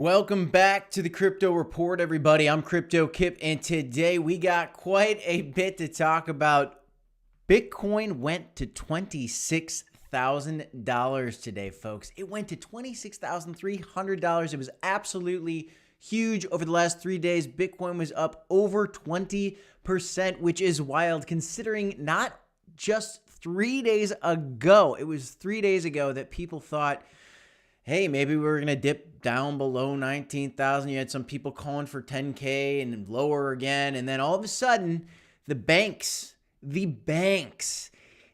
Welcome back to the Crypto Report, everybody. I'm Crypto Kip, and today we got quite a bit to talk about. Bitcoin went to $26,000 today, folks. It went to $26,300. It was absolutely huge over the last 3 days. Bitcoin was up over 20%, which is wild considering not just 3 days ago. It was 3 days ago that people thought, hey, maybe we were going to dip down below 19,000. You had some people calling for 10K and lower again. And then all of a sudden, the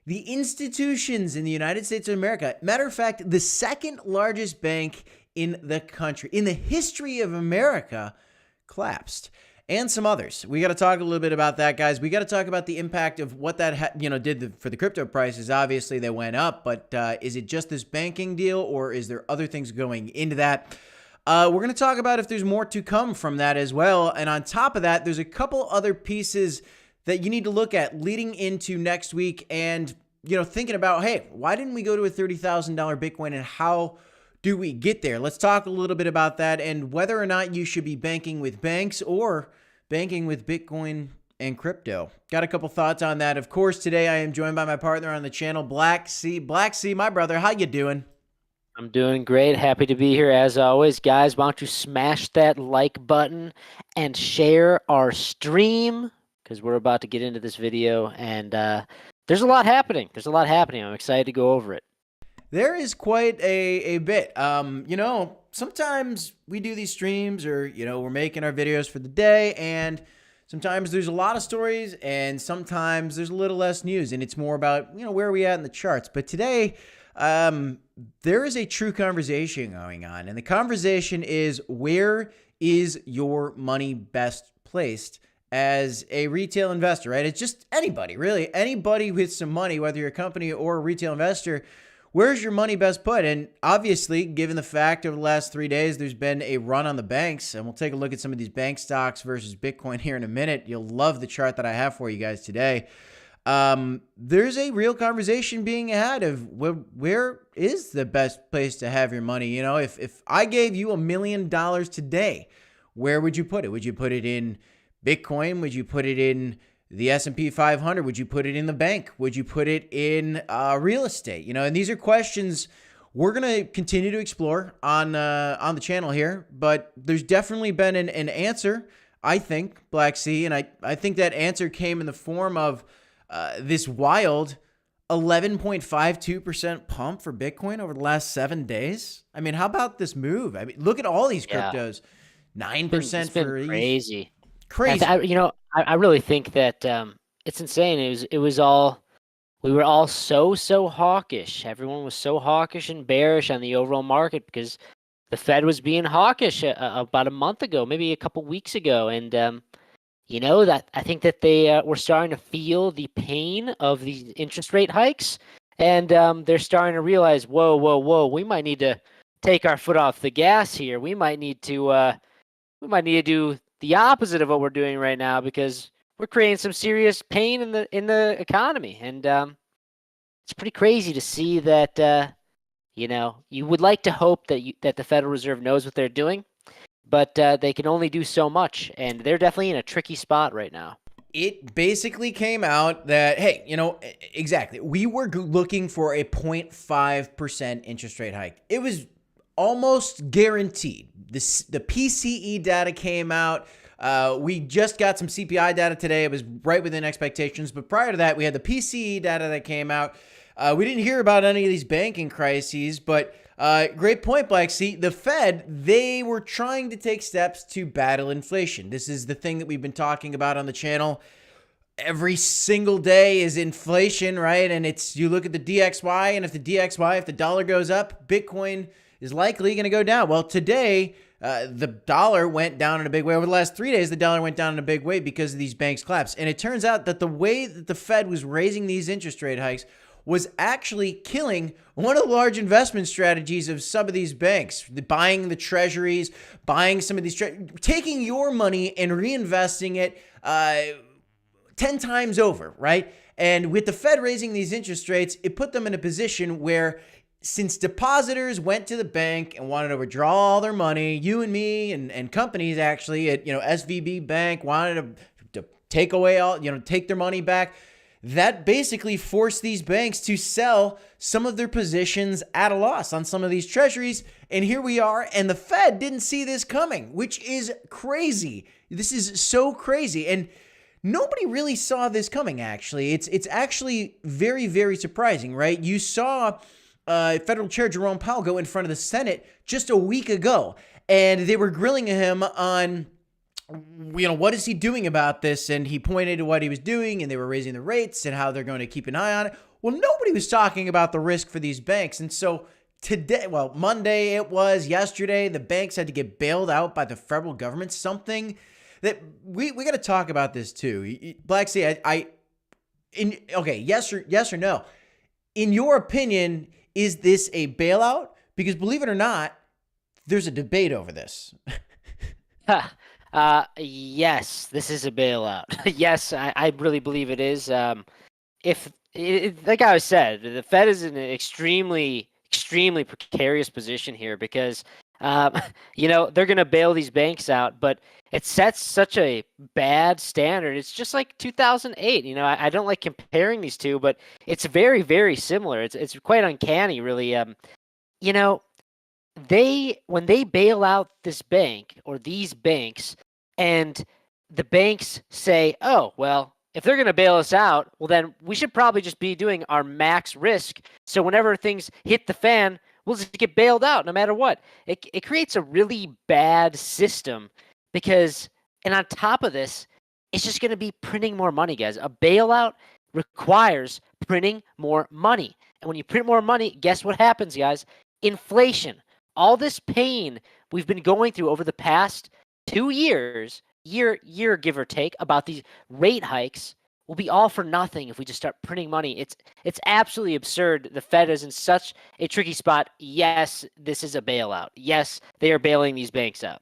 institutions in the United States of America, matter of fact, the second largest bank in the country, in the history of America, collapsed. And some others. We got to talk a little bit about that, guys. We got to talk about the impact of what that did for the crypto prices. Obviously, they went up, but is it just this banking deal, or is there other things going into that? We're going to talk about if there's more to come from that as well. And on top of that, there's a couple other pieces that you need to look at leading into next week, and thinking about, hey, why didn't we go to a $30,000 Bitcoin, and how do we get there? Let's talk a little bit about that and whether or not you should be banking with banks or banking with Bitcoin and crypto. Got a couple thoughts on that. Of course, today I am joined by my partner on the channel, Blacksea. Blacksea, my brother, how you doing? I'm doing great. Happy to be here as always. Guys, why don't you smash that like button and share our stream, because we're about to get into this video, and there's a lot happening. I'm excited to go over it. There is quite a bit. Sometimes we do these streams, or, we're making our videos for the day, and sometimes there's a lot of stories, and sometimes there's a little less news, and it's more about, where are we at in the charts. But today, there is a true conversation going on, and the conversation is, where is your money best placed as a retail investor, right? It's just anybody, really. Anybody with some money, whether you're a company or a retail investor, where's your money best put? And obviously, given the fact over the last 3 days, there's been a run on the banks, and we'll take a look at some of these bank stocks versus Bitcoin here in a minute. You'll love the chart that I have for you guys today. There's a real conversation being had of where is the best place to have your money? If I gave you $1 million today, where would you put it? Would you put it in Bitcoin? Would you put it in the S&P 500? Would you put it in the bank? Would you put it in real estate? And these are questions we're going to continue to explore on the channel here, but there's definitely been an answer, I think, Blacksea, and I think that answer came in the form of this wild 11.52% pump for Bitcoin over the last 7 days. I mean, how about this move? I mean, look at all these cryptos. 9% for ETH. Crazy. Crazy. I really think that it's insane. It was all, we were all so hawkish. Everyone was so hawkish and bearish on the overall market because the Fed was being hawkish about a month ago, maybe a couple weeks ago, and that I think that they were starting to feel the pain of these interest rate hikes, and they're starting to realize, whoa, we might need to take our foot off the gas here. We might need to do the opposite of what we're doing right now, because we're creating some serious pain in the economy, and it's pretty crazy to see that. You would like to hope that the Federal Reserve knows what they're doing, but they can only do so much, and they're definitely in a tricky spot right now. It basically came out that, hey, exactly, we were looking for a 0.5% interest rate hike. It was almost guaranteed. The PCE data came out. We just got some CPI data today. It was right within expectations. But prior to that, we had the PCE data that came out. We didn't hear about any of these banking crises, but great point, Blacksea. The Fed, they were trying to take steps to battle inflation. This is the thing that we've been talking about on the channel. Every single day is inflation, right? And you look at the DXY, and if the dollar goes up, Bitcoin is likely going to go down. Well, today, the dollar went down in a big way. Over the last 3 days, the dollar went down in a big way because of these banks collapsed. And it turns out that the way that the Fed was raising these interest rate hikes was actually killing one of the large investment strategies of some of these banks, buying the treasuries, buying some of these, taking your money and reinvesting it 10 times over, right? And with the Fed raising these interest rates, it put them in a position where since depositors went to the bank and wanted to withdraw all their money, you and me and companies actually at, SVB Bank wanted to take away all, take their money back. That basically forced these banks to sell some of their positions at a loss on some of these treasuries. And here we are. And the Fed didn't see this coming, which is crazy. This is so crazy. And nobody really saw this coming, actually. It's actually very, very surprising, right? You saw Federal Chair Jerome Powell go in front of the Senate just a week ago, and they were grilling him on, what is he doing about this? And he pointed to what he was doing, and they were raising the rates and how they're going to keep an eye on it. Well, nobody was talking about the risk for these banks. And so today, Monday it was, yesterday, the banks had to get bailed out by the federal government, something that we got to talk about this too. Blacksea, yes or no? In your opinion, is this a bailout? Because believe it or not, there's a debate over this. Yes, this is a bailout. Yes, I really believe it is. Like I said, the Fed is in an extremely precarious position here because, they're going to bail these banks out, but it sets such a bad standard. It's just like 2008. I don't like comparing these two, but it's very, very similar. It's quite uncanny, really. When they bail out this bank or these banks, and the banks say, oh, well, if they're going to bail us out, well, then we should probably just be doing our max risk. So whenever things hit the fan, we'll just get bailed out no matter what. It creates a really bad system because, and on top of this, it's just going to be printing more money, guys. A bailout requires printing more money. And when you print more money, guess what happens, guys? Inflation. All this pain we've been going through over the past 2 years, year give or take, about these rate hikes will be all for nothing if we just start printing money. It's absolutely absurd. The Fed is in such a tricky spot. Yes, this is a bailout. Yes, they are bailing these banks out.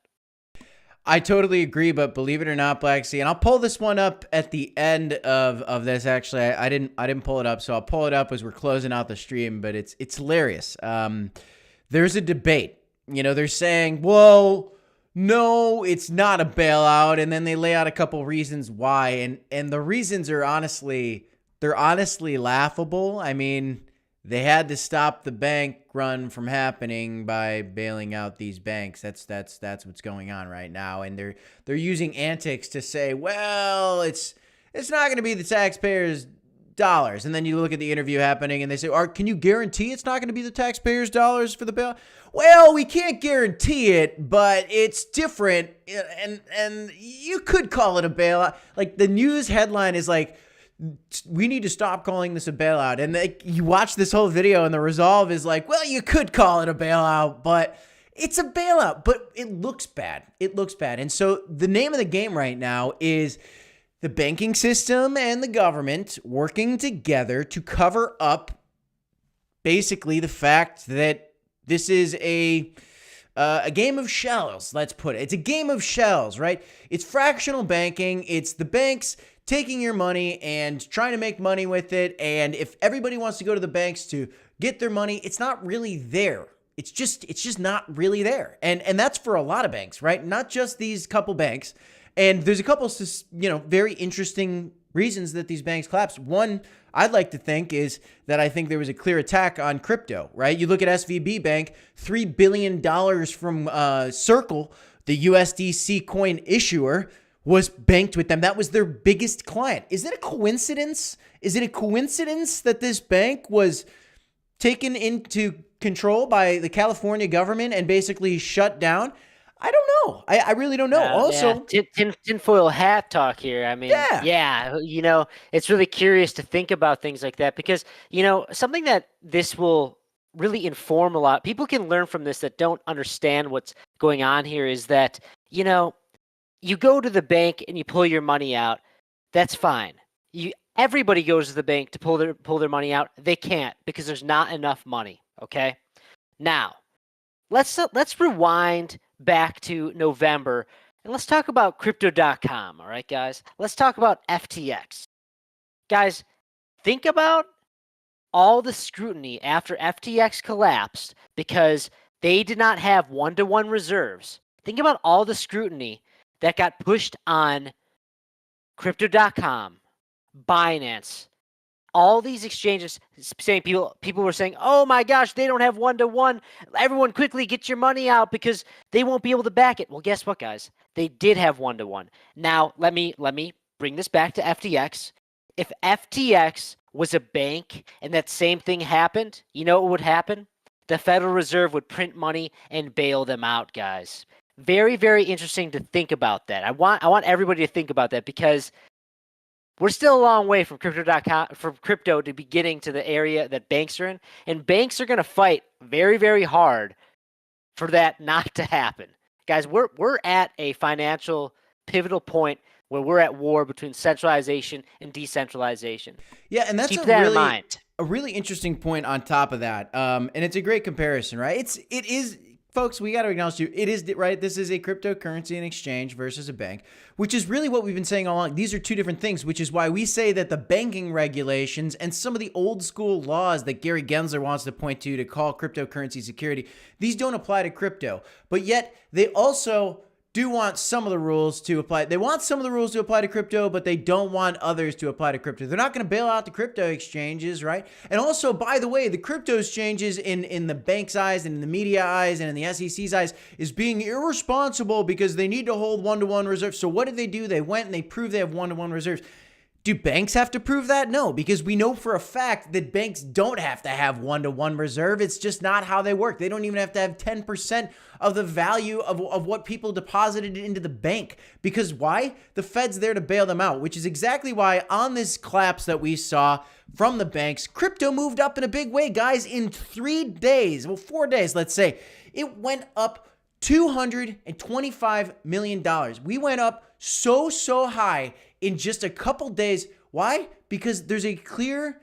I totally agree, but believe it or not, Blacksea, and I'll pull this one up at the end of this. Actually, I didn't pull it up, so I'll pull it up as we're closing out the stream. But it's hilarious. There's a debate. They're saying, well, no, it's not a bailout. And then they lay out a couple reasons why. And the reasons are honestly laughable. I mean, they had to stop the bank run from happening by bailing out these banks. That's what's going on right now. And they're using antics to say, well, it's not going to be the taxpayers' dollars. And then you look at the interview happening and they say, can you guarantee it's not going to be the taxpayers' dollars for the bailout? Well, we can't guarantee it, but it's different. And you could call it a bailout. Like the news headline is like, we need to stop calling this a bailout. And you watch this whole video and the resolve is like, well, you could call it a bailout, but it's a bailout, but it looks bad. It looks bad. And so the name of the game right now is the banking system and the government working together to cover up basically the fact that this is a game of shells, let's put it. It's a game of shells, right? It's fractional banking. It's the banks taking your money and trying to make money with it. And if everybody wants to go to the banks to get their money, it's not really there. It's just not really there. And that's for a lot of banks, right? Not just these couple banks. And there's a couple, very interesting reasons that these banks collapsed. One, I'd like to think is that I think there was a clear attack on crypto, right? You look at SVB Bank, $3 billion from Circle, the USDC coin issuer, was banked with them. That was their biggest client. Is it a coincidence? Is it a coincidence that this bank was taken into control by the California government and basically shut down? I don't know. I really don't know. Also, tinfoil hat talk here. I mean, yeah, it's really curious to think about things like that because, something that this will really inform a lot. People can learn from this that don't understand what's going on here is that, you go to the bank and you pull your money out. That's fine. Everybody goes to the bank to pull their money out. They can't because there's not enough money. Okay. Now, let's rewind back to November and let's talk about crypto.com. All right, guys. Let's talk about FTX. Guys, think about all the scrutiny after FTX collapsed because they did not have one-to-one reserves. Think about all the scrutiny that got pushed on crypto.com, Binance, all these exchanges saying people were saying, oh my gosh, they don't have one-to-one. Everyone quickly get your money out because they won't be able to back it. Well, guess what, guys? They did have one-to-one. Now, let me bring this back to FTX. If FTX was a bank and that same thing happened, you know what would happen? The Federal Reserve would print money and bail them out, guys. Very, very interesting to think about that. I want everybody to think about that because we're still a long way from crypto.com, from crypto to be getting to the area that banks are in, and banks are going to fight very, very hard for that not to happen. Guys, we're at a financial pivotal point where we're at war between centralization and decentralization. Yeah, and that's Keep that in mind. A really interesting point on top of that. And it's a great comparison, right? It is, folks, we got to acknowledge too, it is, right? This is a cryptocurrency and exchange versus a bank, which is really what we've been saying all along. These are two different things, which is why we say that the banking regulations and some of the old school laws that Gary Gensler wants to point to call cryptocurrency security, these don't apply to crypto. But yet they also do want some of the rules to apply. They want some of the rules to apply to crypto, but they don't want others to apply to crypto. They're not going to bail out the crypto exchanges, right? And also, by the way, the crypto exchanges in the bank's eyes and in the media eyes and in the SEC's eyes is being irresponsible because they need to hold one-to-one reserves. So what did they do? They went and they proved they have one-to-one reserves. Do banks have to prove that? No, because we know for a fact that banks don't have to have one-to-one reserve. It's just not how they work. They don't even have to have 10% of the value of what people deposited into the bank. Because why? The Fed's there to bail them out, which is exactly why on this collapse that we saw from the banks, crypto moved up in a big way, guys. In 3 days, well, 4 days, let's say, it went up $225 million. We went up so high in just a couple days. Why? Because there's a clear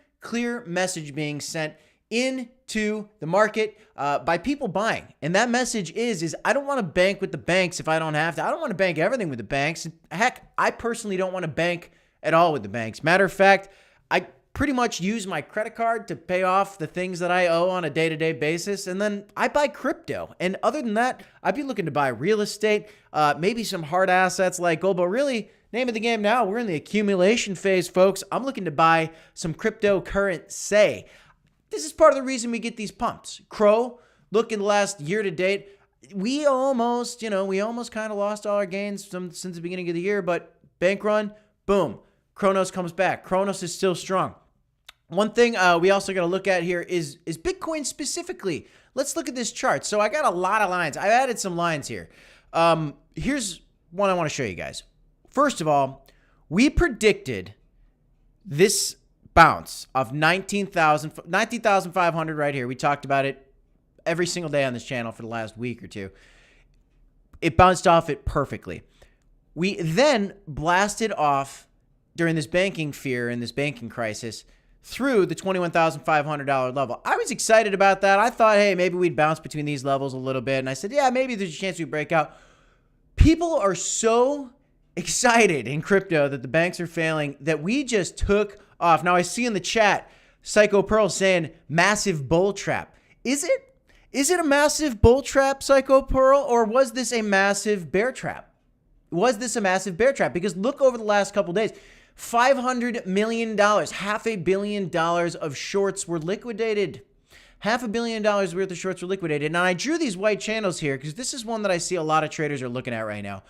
message being sent into the market by people buying. And that message is I don't want to bank with the banks if I don't have to. I don't want to bank everything with the banks. Heck, I personally don't want to bank at all with the banks. Matter of fact, I pretty much use my credit card to pay off the things that I owe on a day-to-day basis, and then I buy crypto. And other than that, I'd be looking to buy real estate, maybe some hard assets like gold, but really, name of the game now, we're in the accumulation phase, folks. I'm looking to buy some cryptocurrency. This is part of the reason we get these pumps. CRO, look in the last year to date, we almost kind of lost all our gains since the beginning of the year, but bank run, boom, Cronos comes back. Cronos is still strong. One thing we also got to look at here is Bitcoin specifically. Let's look at this chart. So I got a lot of lines. I added some lines here. Here's one I want to show you guys. First of all, we predicted this bounce of 19,500 right here. We talked about it every single day on this channel for the last week or two. It bounced off it perfectly. We then blasted off during this banking fear and this banking crisis through the $21,500 level. I was excited about that. I thought, hey, maybe we'd bounce between these levels a little bit. And I said, yeah, maybe there's a chance we break out. People are so excited in crypto that the banks are failing that we just took off. Now I see in the chat, Psycho Pearl saying massive bull trap. Is it? Is it a massive bull trap, Psycho Pearl, or was this a massive bear trap? Was this a massive bear trap? Because look over the last couple days, $500 million, $500 million of shorts were liquidated. $500 million worth of shorts were liquidated. Now I drew these white channels here because this is one that I see a lot of traders are looking at right now.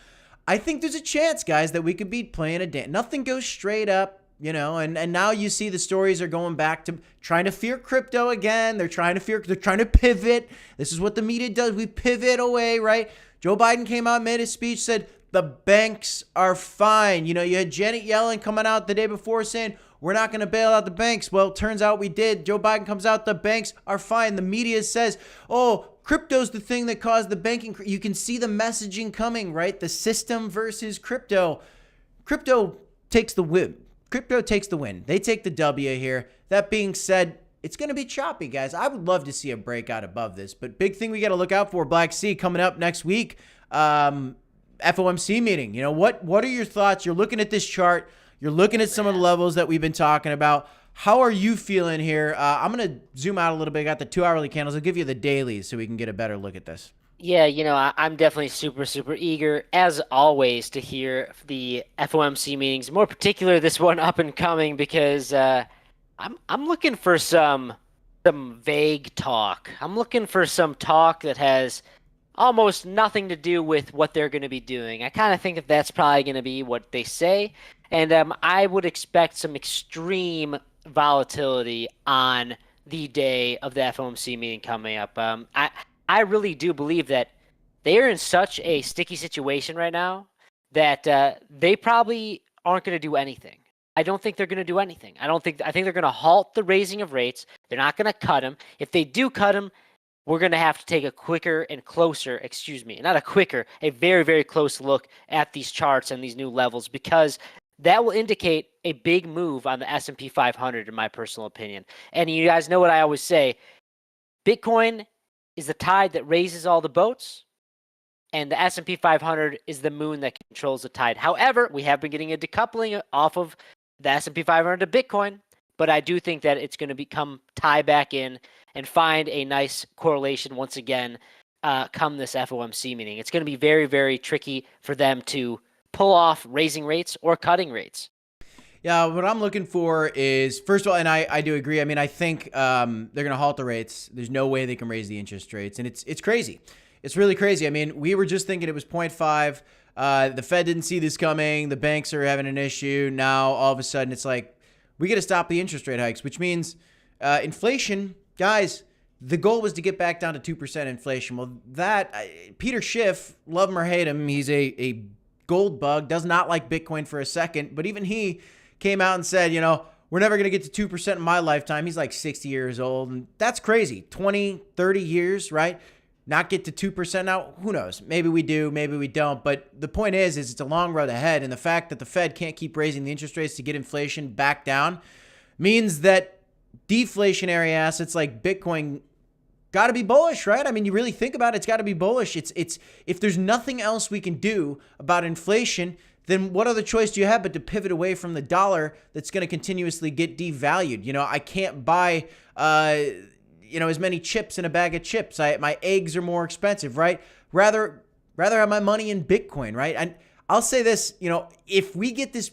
I think there's a chance, guys, that we could be playing a dance. Nothing goes straight up, and now you see the stories are going back to trying to fear crypto again. They're trying to pivot. This is what the media does. We pivot away, right? Joe Biden came out, made a speech, said the banks are fine. You had Janet Yellen coming out the day before saying, we're not going to bail out the banks. Well, it turns out we did. Joe Biden comes out, the banks are fine. The media says, oh, crypto's the thing that caused the banking. You can see the messaging coming, right? The system versus crypto. Crypto takes the win. Crypto takes the win. They take the W here. That being said, it's going to be choppy, guys. I would love to see a breakout above this, but big thing we got to look out for, Blacksea, coming up next week. FOMC meeting. What are your thoughts? You're looking at this chart. You're looking at some of the levels that we've been talking about. How are you feeling here? I'm going to zoom out a little bit. I got the 2 hourly candles. I'll give you the dailies so we can get a better look at this. Yeah, I'm definitely super, super eager, as always, to hear the FOMC meetings, more particular this one up and coming, because I'm looking for some vague talk. I'm looking for some talk that has almost nothing to do with what they're going to be doing. I kind of think that that's probably going to be what they say, and I would expect some extreme volatility on the day of the FOMC meeting coming up. I really do believe that they are in such a sticky situation right now that they probably aren't going to do anything. I don't think they're going to do anything. I think they're going to halt the raising of rates. They're not going to cut them. If they do cut them, we're going to have to take a quicker and closer, excuse me, not a quicker, a very, very close look at these charts and these new levels, because that will indicate a big move on the S&P 500, in my personal opinion. And you guys know what I always say, Bitcoin is the tide that raises all the boats, and the S&P 500 is the moon that controls the tide. However, we have been getting a decoupling off of the S&P 500 to Bitcoin, but I do think that it's going to tie back in and find a nice correlation once again come this FOMC meeting. It's going to be very, very tricky for them to pull off raising rates or cutting rates. Yeah, what I'm looking for is, first of all, and I do agree. I mean, I think they're going to halt the rates. There's no way they can raise the interest rates, and it's crazy. It's really crazy. I mean, we were just thinking it was 0.5. The Fed didn't see this coming. The banks are having an issue. Now, all of a sudden, it's like, we got to stop the interest rate hikes, which means inflation, guys, the goal was to get back down to 2% inflation. Well, Peter Schiff, love him or hate him, he's a gold bug, does not like Bitcoin for a second, but even he came out and said, we're never going to get to 2% in my lifetime. He's like 60 years old, and that's crazy. 20, 30 years, right? Not get to 2% now, who knows? Maybe we do, maybe we don't. But the point is it's a long road ahead. And the fact that the Fed can't keep raising the interest rates to get inflation back down means that deflationary assets like Bitcoin got to be bullish, right? I mean, you really think about it, it's got to be bullish. It's if there's nothing else we can do about inflation, then what other choice do you have but to pivot away from the dollar that's going to continuously get devalued? I can't buy as many chips in a bag of chips. My eggs are more expensive, right? Rather have my money in Bitcoin, right? And I'll say this, if we get this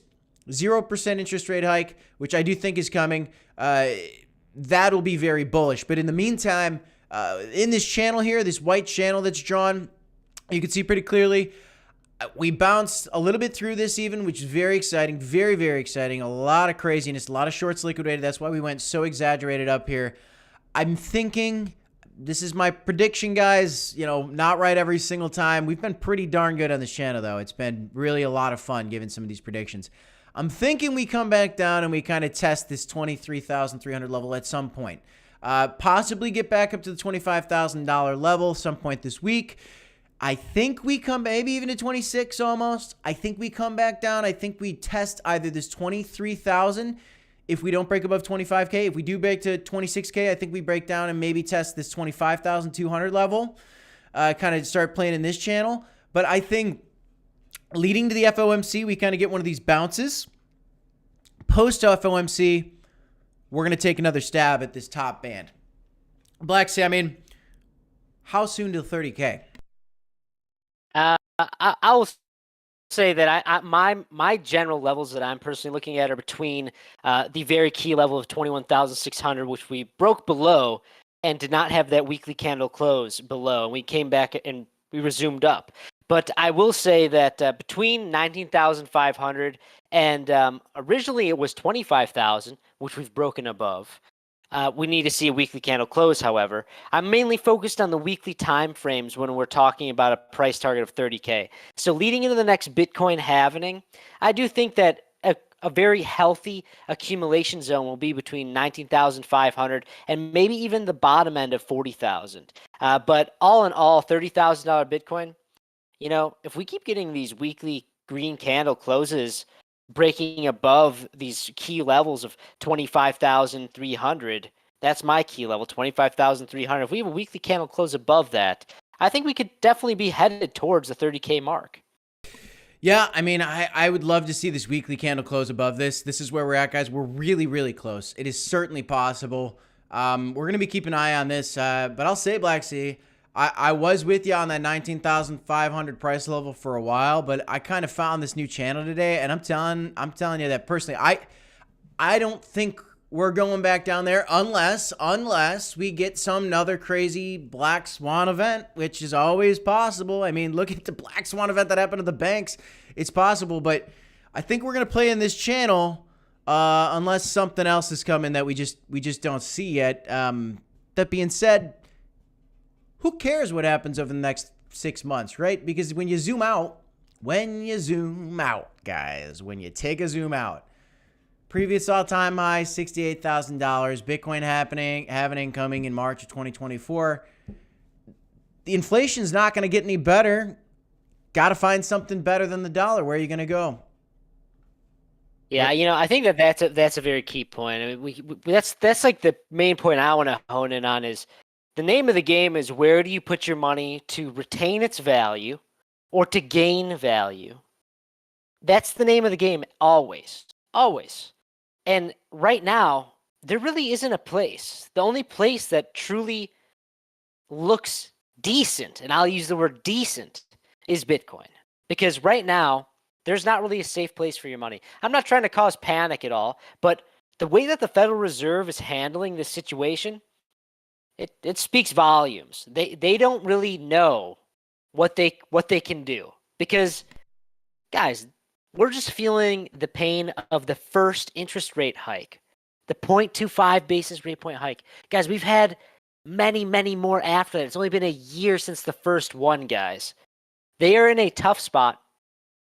0% interest rate hike, which I do think is coming, that'll be very bullish. But in the meantime, in this channel here, this white channel that's drawn, you can see pretty clearly, we bounced a little bit through this even, which is very exciting, very, very exciting. A lot of craziness, a lot of shorts liquidated. That's why we went so exaggerated up here. I'm thinking, this is my prediction, guys, not right every single time. We've been pretty darn good on this channel, though. It's been really a lot of fun giving some of these predictions. I'm thinking we come back down and we kind of test this 23,300 level at some point. Possibly get back up to the $25,000 level some point this week. I think we come maybe even to 26 almost. I think we come back down. I think we test either this 23,000 if we don't break above 25K. If we do break to 26K, I think we break down and maybe test this 25,200 level. Kind of start playing in this channel. But I think leading to the FOMC, we kind of get one of these bounces. Post FOMC, we're going to take another stab at this top band. Blacksea, I mean, how soon till 30K? I will say that my general levels that I'm personally looking at are between the very key level of 21,600, which we broke below and did not have that weekly candle close below. And we came back and we resumed up. But I will say that between 19,500 and originally it was 25,000, which we've broken above. We need to see a weekly candle close, however. I'm mainly focused on the weekly time frames when we're talking about a price target of 30K. So leading into the next Bitcoin halving, I do think that a very healthy accumulation zone will be between 19,500 and maybe even the bottom end of 40,000. But all in all, $30,000 Bitcoin, if we keep getting these weekly green candle closes breaking above these key levels of 25,300, that's my key level, 25,300. If we have a weekly candle close above that, I think we could definitely be headed towards the 30K mark. Yeah, I mean, I would love to see this weekly candle close above this. This is where we're at, guys. We're really, really close. It is certainly possible. We're going to be keeping an eye on this, but I'll say, Blacksea, I was with you on that 19,500 price level for a while, but I kind of found this new channel today, and I'm telling you that personally, I don't think we're going back down there unless we get some another crazy black swan event, which is always possible. I mean, look at the black swan event that happened to the banks. It's possible, but I think we're going to play in this channel unless something else is coming that we just don't see yet. That being said, who cares what happens over the next 6 months, right? Because when you zoom out, guys, when you take a zoom out, previous all-time high, $68,000. Bitcoin happening coming in March of 2024. The inflation's not going to get any better. Got to find something better than the dollar. Where are you going to go? Yeah, I think that's a very key point. I mean, that's like the main point I want to hone in on is the name of the game is where do you put your money to retain its value or to gain value? That's the name of the game always. Always. And right now, there really isn't a place. The only place that truly looks decent, and I'll use the word decent, is Bitcoin. Because right now, there's not really a safe place for your money. I'm not trying to cause panic at all, but the way that the Federal Reserve is handling this situation, it speaks volumes. They don't really know what they can do. Because, guys, we're just feeling the pain of the first interest rate hike, the 0.25 basis rate point hike. Guys, we've had many, many more after that. It's only been a year since the first one, guys. They are in a tough spot,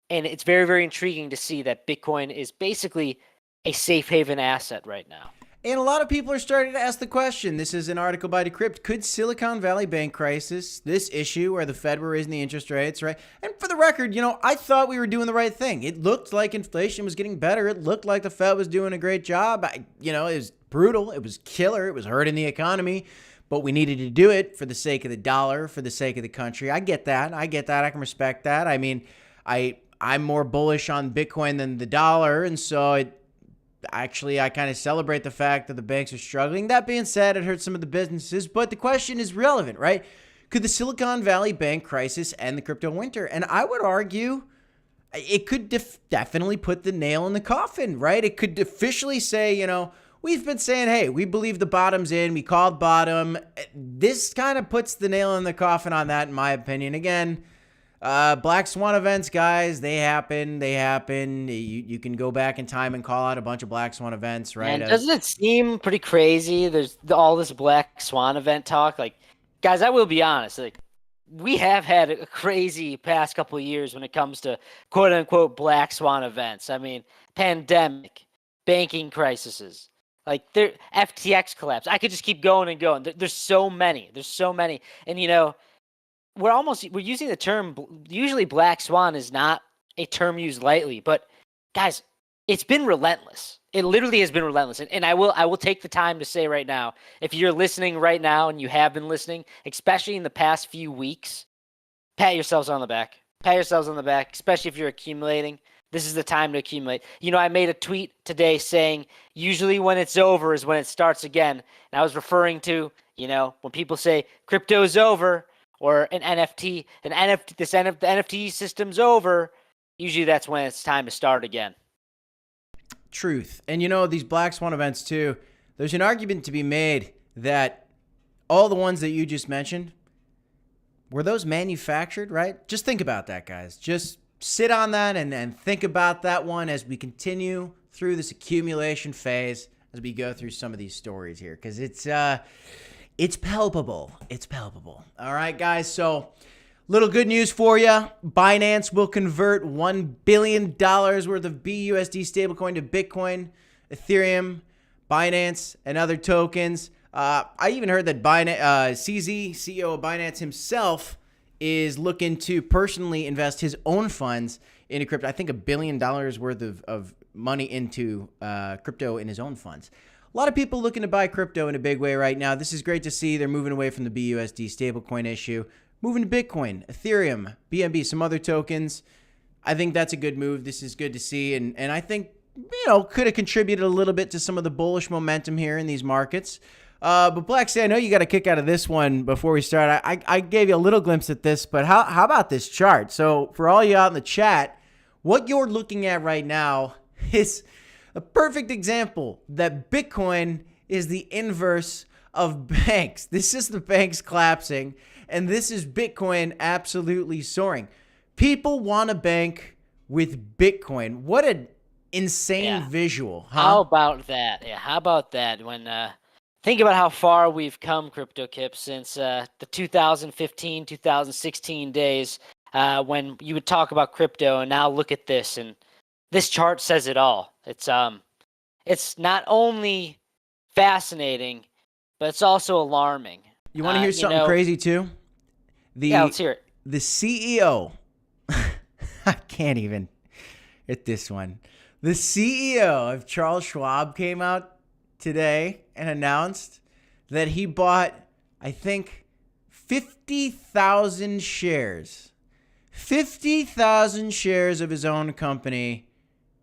and it's very, very intriguing to see that Bitcoin is basically a safe haven asset right now. And a lot of people are starting to ask the question. This is an article by Decrypt. Could Silicon Valley Bank crisis, this issue where the Fed were raising the interest rates, right? And for the record, I thought we were doing the right thing. It looked like inflation was getting better. It looked like the Fed was doing a great job. It was brutal. It was killer. It was hurting the economy. But we needed to do it for the sake of the dollar, for the sake of the country. I get that. I can respect that. I mean, I'm more bullish on Bitcoin than the dollar, and so I kind of celebrate the fact that the banks are struggling. That being said, it hurts some of the businesses, but the question is relevant, right? Could the Silicon Valley Bank crisis end the crypto winter? And I would argue it could definitely put the nail in the coffin, right? It could officially say, we've been saying, hey, we believe the bottom's in. We called bottom. This kind of puts the nail in the coffin on that, in my opinion. Again, black swan events, guys, they happen. You can go back in time and call out a bunch of black swan events, right? And doesn't it seem pretty crazy? There's all this black swan event talk. Like, guys, I will be honest. Like, we have had a crazy past couple of years when it comes to quote unquote black swan events. I mean, pandemic, banking crises, like there FTX collapse. I could just keep going and going. There's so many. And we're using the term, usually black swan is not a term used lightly, but guys, it's been relentless. It literally has been relentless. And I will take the time to say right now, if you're listening right now and you have been listening, especially in the past few weeks, pat yourselves on the back, especially if you're accumulating. This is the time to accumulate. I made a tweet today saying, usually when it's over is when it starts again. And I was referring to, when people say crypto's over, or an NFT, the NFT system's over, usually that's when it's time to start again. Truth. And these black swan events too, there's an argument to be made that all the ones that you just mentioned, were those manufactured, right? Just think about that, guys. Just sit on that and think about that one as we continue through this accumulation phase, as we go through some of these stories here, because it's palpable. All right, guys. So, little good news for you. Binance will convert $1 billion worth of BUSD stablecoin to Bitcoin, Ethereum, Binance, and other tokens. I even heard that CZ, CEO of Binance himself, is looking to personally invest his own funds into crypto. I think $1 billion worth of money into crypto in his own funds. A lot of people looking to buy crypto in a big way right now. This is great to see. They're moving away from the BUSD stablecoin issue, moving to Bitcoin, Ethereum, BNB, some other tokens. I think that's a good move. This is good to see. And I think, could have contributed a little bit to some of the bullish momentum here in these markets. But Blacksea, I know you got a kick out of this one before we start. I gave you a little glimpse at this, but how about this chart? So for all you out in the chat, what you're looking at right now is a perfect example that Bitcoin is the inverse of banks. This is the banks collapsing, and this is Bitcoin absolutely soaring. People want to bank with Bitcoin. What an insane visual, huh? How about that? Yeah, how about that? When think about how far we've come, Crypto Kip, since the 2015, 2016 days when you would talk about crypto, and now look at this, and this chart says it all. It's not only fascinating, but it's also alarming. You want to hear something crazy too? Let's hear it. The CEO, I can't even hit this one. The CEO of Charles Schwab came out today and announced that he bought, I think, 50,000 shares. 50,000 shares of his own company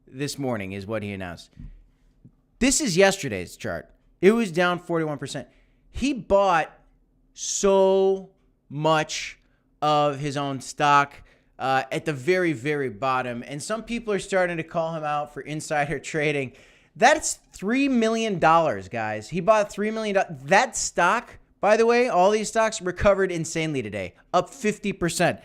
this morning is what he announced. This is yesterday's chart. It was down 41%. He bought so much of his own stock at the very, very bottom. And some people are starting to call him out for insider trading. That's $3 million, guys. He bought $3 million. That stock, by the way, all these stocks recovered insanely today, up 50%.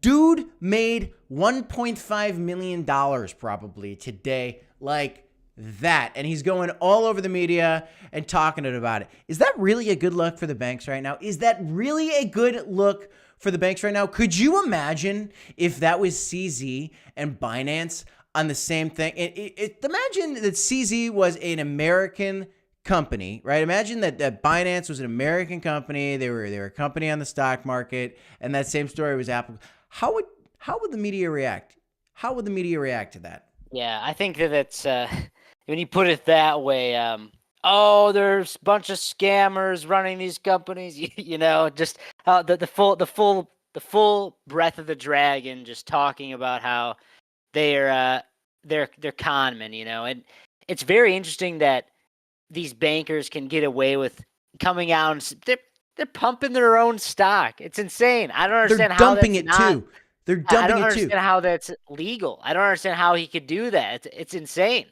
Dude made $1.5 million probably today, like that. And he's going all over the media and talking about it. Is that really a good look for the banks right now? Is that really a good look for the banks right now? Could you imagine if that was CZ and Binance on the same thing? Imagine that CZ was an American company, right? Imagine that Binance was an American company. They were a company on the stock market, and that same story was Apple. How would the media react? How would the media react to that? Yeah, I think that it's when you put it that way. There's a bunch of scammers running these companies. Just the full breath of the dragon, just talking about how they're con men. And it's very interesting that these bankers can get away with coming out and they're pumping their own stock. It's insane. I don't understand how dumping it too. They're dumping it too. I don't understand how that's legal. I don't understand how he could do that. It's insane.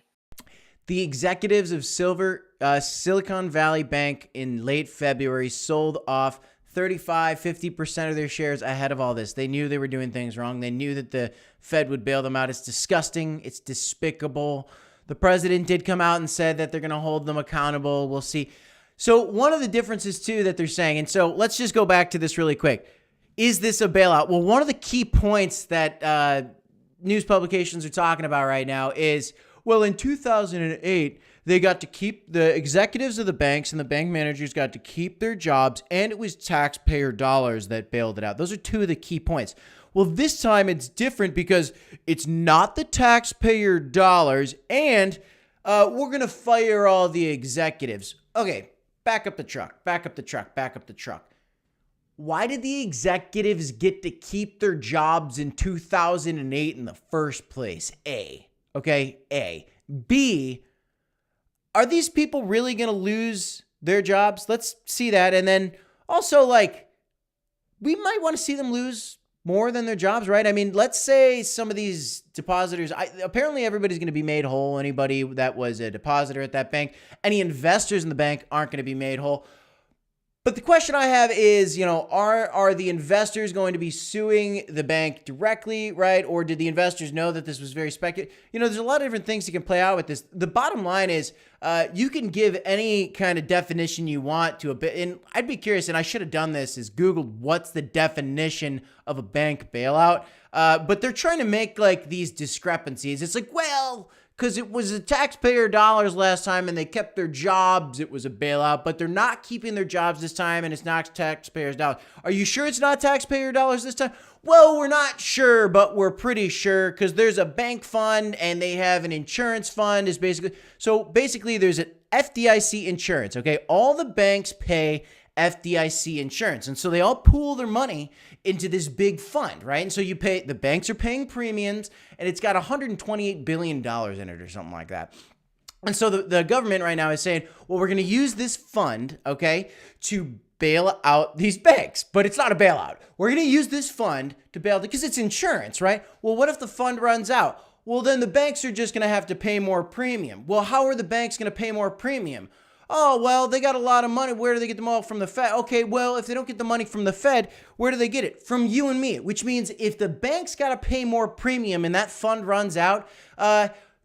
The executives of Silicon Valley Bank in late February sold off 35-50% of their shares ahead of all this. They knew they were doing things wrong. They knew that the Fed would bail them out. It's disgusting. It's despicable. The president did come out and said that they're going to hold them accountable. We'll see. So one of the differences, too, that they're saying, and so let's just go back to this really quick. Is this a bailout? Well, one of the key points that news publications are talking about right now is, well, in 2008, they got to keep the executives of the banks and the bank managers got to keep their jobs, and it was taxpayer dollars that bailed it out. Those are two of the key points. Well, this time it's different because it's not the taxpayer dollars, and we're going to fire all the executives. Okay, back up the truck. Why did the executives get to keep their jobs in 2008 in the first place? A. Okay, A. B, are these people really going to lose their jobs? Let's see that. And then also, we might want to see them lose more than their jobs, right? I mean, let's say some of these depositors, apparently everybody's going to be made whole. Anybody that was a depositor at that bank, any investors in the bank aren't going to be made whole. But the question I have is, are the investors going to be suing the bank directly, right? Or did the investors know that this was very speculative? There's a lot of different things you can play out with this. The bottom line is you can give any kind of definition you want to a bit. And I'd be curious, and I should have done this, is Googled what's the definition of a bank bailout. But they're trying to make these discrepancies. It's because it was the taxpayer dollars last time and they kept their jobs, it was a bailout, but they're not keeping their jobs this time and it's not taxpayers' dollars. Are you sure it's not taxpayer dollars this time? Well, we're not sure, but we're pretty sure because there's a bank fund and they have an insurance fund so basically there's an FDIC insurance, okay? All the banks pay FDIC insurance. And so they all pool their money into this big fund, right? And so the banks are paying premiums, and it's got $128 billion in it or something like that. And so the government right now is saying, well, we're going to use this fund, okay, to bail out these banks. But it's not a bailout. We're going to use this fund to bail, because it's insurance, right? Well, what if the fund runs out? Well, then the banks are just going to have to pay more premium. Well, how are the banks going to pay more premium? Oh, well, they got a lot of money. Where do they get them all? From the Fed. Okay, well, if they don't get the money from the Fed, where do they get it? From you and me, which means if the banks got to pay more premium and that fund runs out,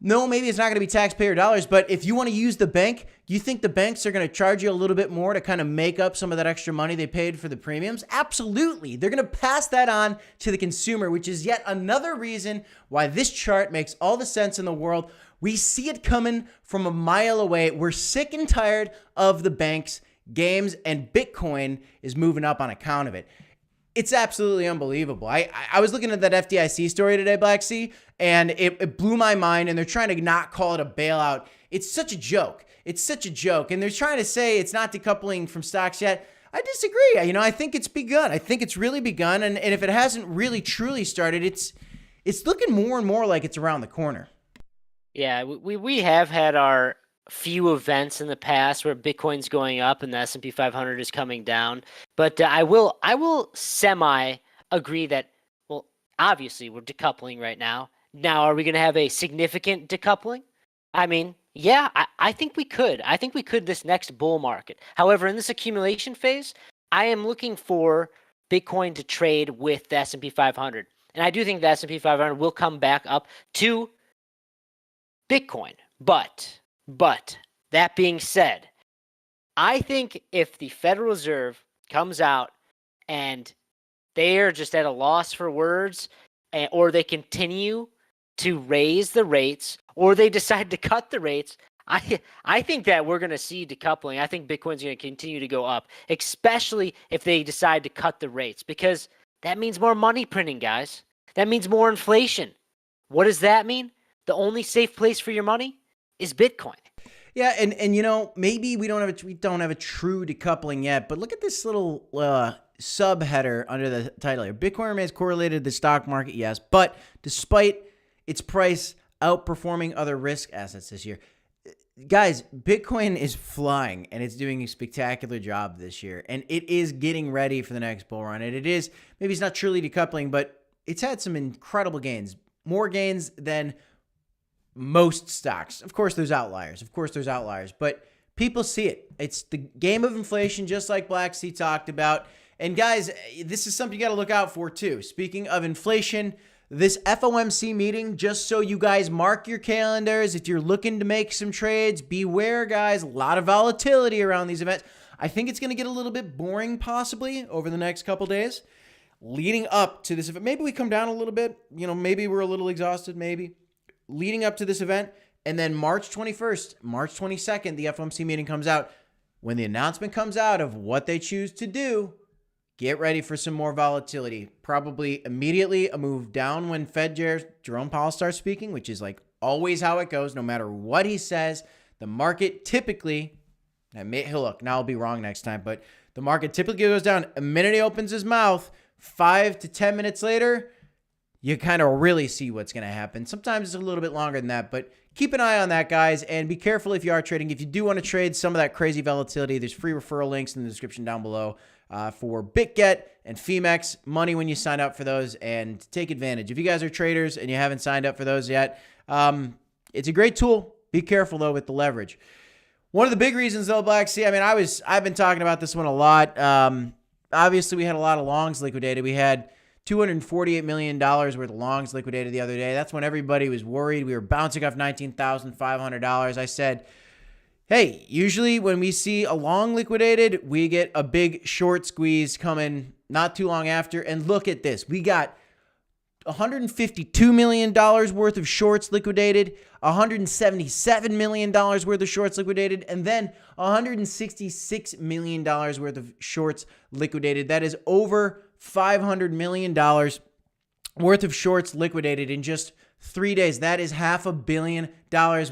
no, maybe it's not going to be taxpayer dollars, but if you want to use the bank, you think the banks are going to charge you a little bit more to kind of make up some of that extra money they paid for the premiums? Absolutely. They're going to pass that on to the consumer, which is yet another reason why this chart makes all the sense in the world. We see it coming from a mile away. We're sick and tired of the banks' games, and Bitcoin is moving up on account of it. It's absolutely unbelievable. I was looking at that FDIC story today, Blacksea, and it blew my mind, and they're trying to not call it a bailout. It's such a joke. It's such a joke. And they're trying to say it's not decoupling from stocks yet. I disagree. I think it's begun. I think it's really begun. And if it hasn't really truly started, it's looking more and more like it's around the corner. Yeah, we have had our few events in the past where Bitcoin's going up and the S&P 500 is coming down. But I will semi agree that, well, obviously we're decoupling right now. Now, are we going to have a significant decoupling? I mean, yeah, I think we could. I think we could this next bull market. However, in this accumulation phase, I am looking for Bitcoin to trade with the S&P 500. And I do think the S&P 500 will come back up to Bitcoin. But that being said, I think if the Federal Reserve comes out and they are just at a loss for words, or they continue to raise the rates, or they decide to cut the rates, I think that we're going to see decoupling. I think Bitcoin's going to continue to go up, especially if they decide to cut the rates, because that means more money printing, guys. That means more inflation. What does that mean? The only safe place for your money is Bitcoin. Yeah, and maybe we don't have a true decoupling yet, but look at this little subheader under the title here. Bitcoin remains correlated to the stock market, yes, but despite its price outperforming other risk assets this year. Guys, Bitcoin is flying, and it's doing a spectacular job this year, and it is getting ready for the next bull run. And maybe it's not truly decoupling, but it's had some incredible gains, more gains than most stocks. Of course, there's outliers. But people see it. It's the game of inflation, just like Blacksea talked about. And guys, this is something you got to look out for too. Speaking of inflation, this FOMC meeting, just so you guys mark your calendars, if you're looking to make some trades, beware, guys. A lot of volatility around these events. I think it's going to get a little bit boring possibly over the next couple days leading up to this event. Maybe we come down a little bit. Maybe we're a little exhausted, maybe. Leading up to this event, and then March 21st, March 22nd, the FOMC meeting comes out. When the announcement comes out of what they choose to do, get ready for some more volatility. Probably immediately a move down when Fed Chair Jerome Powell starts speaking, which is like always how it goes. No matter what he says, the market typically, now I'll be wrong next time, but the market typically goes down. A minute he opens his mouth, 5 to 10 minutes later, you kind of really see what's going to happen. Sometimes it's a little bit longer than that, but keep an eye on that, guys, and be careful if you are trading. If you do want to trade some of that crazy volatility, there's free referral links in the description down below for BitGet and Femex money when you sign up for those, and take advantage. If you guys are traders and you haven't signed up for those yet, it's a great tool. Be careful, though, with the leverage. One of the big reasons, though, Blacksea, I've been talking about this one a lot. Obviously, we had a lot of longs liquidated. We had $248 million worth of longs liquidated the other day. That's when everybody was worried. We were bouncing off $19,500. I said, hey, usually when we see a long liquidated, we get a big short squeeze coming not too long after. And look at this. We got $152 million worth of shorts liquidated, $177 million worth of shorts liquidated, and then $166 million worth of shorts liquidated. That is over $500 million worth of shorts liquidated in just 3 days. That is $500 million,